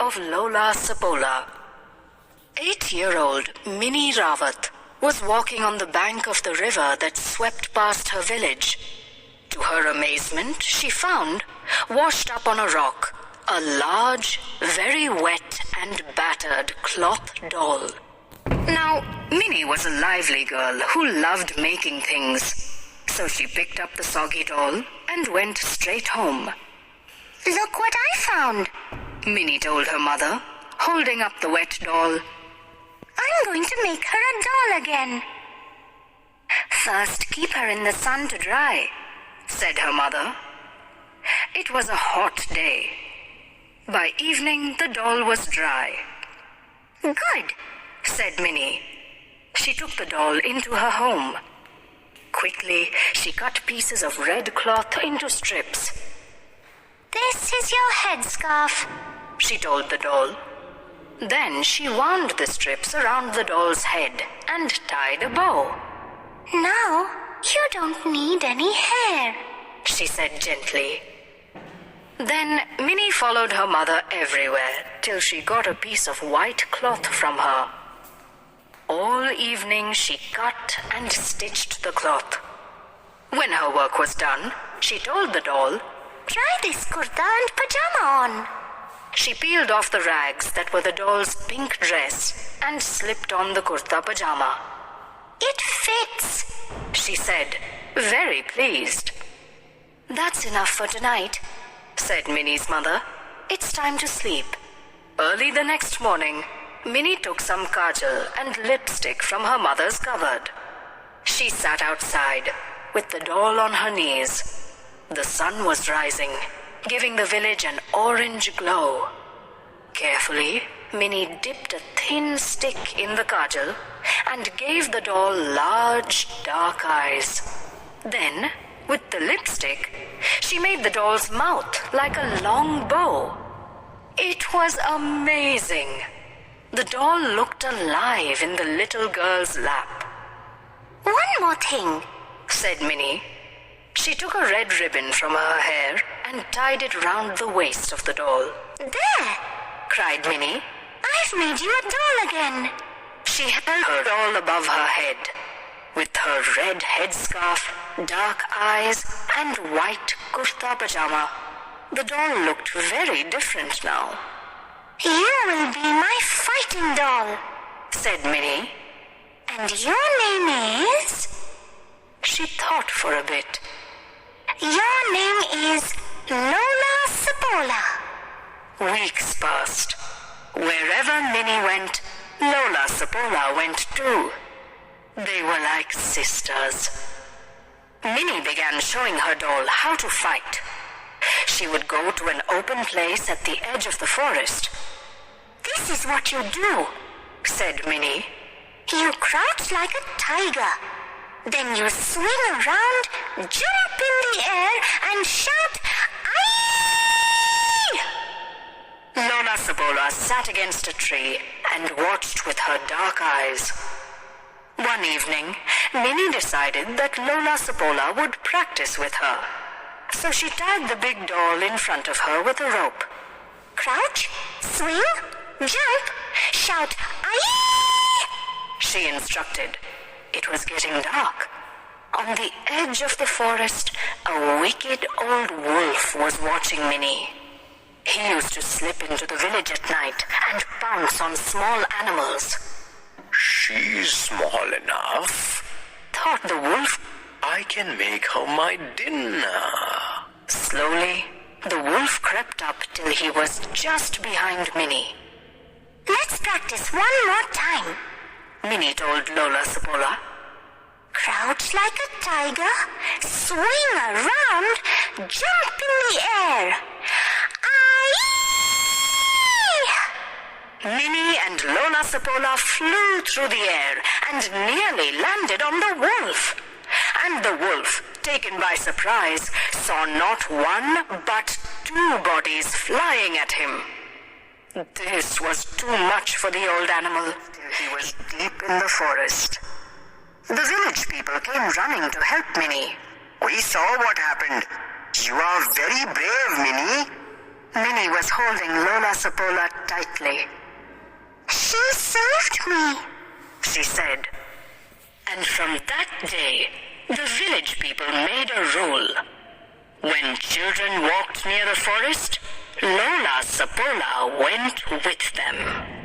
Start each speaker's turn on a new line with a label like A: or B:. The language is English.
A: of Lola Sapola. 8-year-old Minnie Rawat was walking on the bank of the river that swept past her village. To her amazement, she found, washed up on a rock, a large, very wet and battered cloth doll. Now, Minnie was a lively girl who loved making things, so she picked up the soggy doll and went straight home.
B: Look what I found,
A: Minnie told her mother, holding up the wet doll.
B: I'm going to make her a doll again.
A: First, keep her in the sun to dry, said her mother. It was a hot day. By evening, the doll was dry.
B: Good,
A: said Minnie. She took the doll into her home. Quickly, she cut pieces of red cloth into strips.
B: This is your headscarf,
A: she told the doll. Then she wound the strips around the doll's head and tied a bow.
B: Now you don't need any hair,
A: she said gently. Then Minnie followed her mother everywhere till she got a piece of white cloth from her. All evening she cut and stitched the cloth. When her work was done, she told the doll,
B: try this kurta and pajama on.
A: She peeled off the rags that were the doll's pink dress and slipped on the kurta pajama.
B: It fits,
A: she said, very pleased. That's enough for tonight, said Minnie's mother. It's time to sleep. Early the next morning, Minnie took some kajal and lipstick from her mother's cupboard. She sat outside, with the doll on her knees. The sun was rising, giving the village an orange glow. Carefully, Minnie dipped a thin stick in the kajal and gave the doll large, dark eyes. Then, with the lipstick, she made the doll's mouth like a long bow. It was amazing. The doll looked alive in the little girl's lap.
B: One more thing,
A: said Minnie. She took a red ribbon from her hair and tied it round the waist of the doll.
B: There,
A: cried Minnie.
B: I've made you a doll again.
A: She held her doll above her head. With her red headscarf, dark eyes, and white kurta pajama, the doll looked very different now.
B: You will be my fighting doll,
A: said Minnie.
B: And your name is?
A: She thought for a bit.
B: Your name is Lola Sapola.
A: Weeks passed. Wherever Minnie went, Lola Sapola went too. They were like sisters. Minnie began showing her doll how to fight. She would go to an open place at the edge of the forest.
B: This is what you do,
A: said Minnie.
B: You crouch like a tiger. Then you swing around, jump in the air, and shout, Aye!
A: Lola Sapola sat against a tree and watched with her dark eyes. One evening, Minnie decided that Lola Sapola would practice with her. So she tied the big doll in front of her with a rope.
B: Crouch, swing, jump, shout, Aye!
A: She instructed. It was getting dark. On the edge of the forest, a wicked old wolf was watching Minnie. He used to slip into the village at night and pounce on small animals.
C: She's small enough,
A: thought the wolf.
C: I can make her my dinner.
A: Slowly, the wolf crept up till he was just behind Minnie.
B: Let's practice one more time,
A: Minnie told Lola Sapola.
B: Crouch like a tiger, swing around, jump in the air. Aye!
A: Minnie and Lola Sapola flew through the air and nearly landed on the wolf. And the wolf, taken by surprise, saw not one but two bodies flying at him. This was too much for the old animal. He was deep in the forest. The village people came running to help Minnie.
C: We saw what happened. You are very brave, Minnie.
A: Minnie was holding Lola Sapola tightly.
B: She saved me,
A: She said. And from that day, the village people made a rule. When children walked near the forest, Lola Sapola went with them.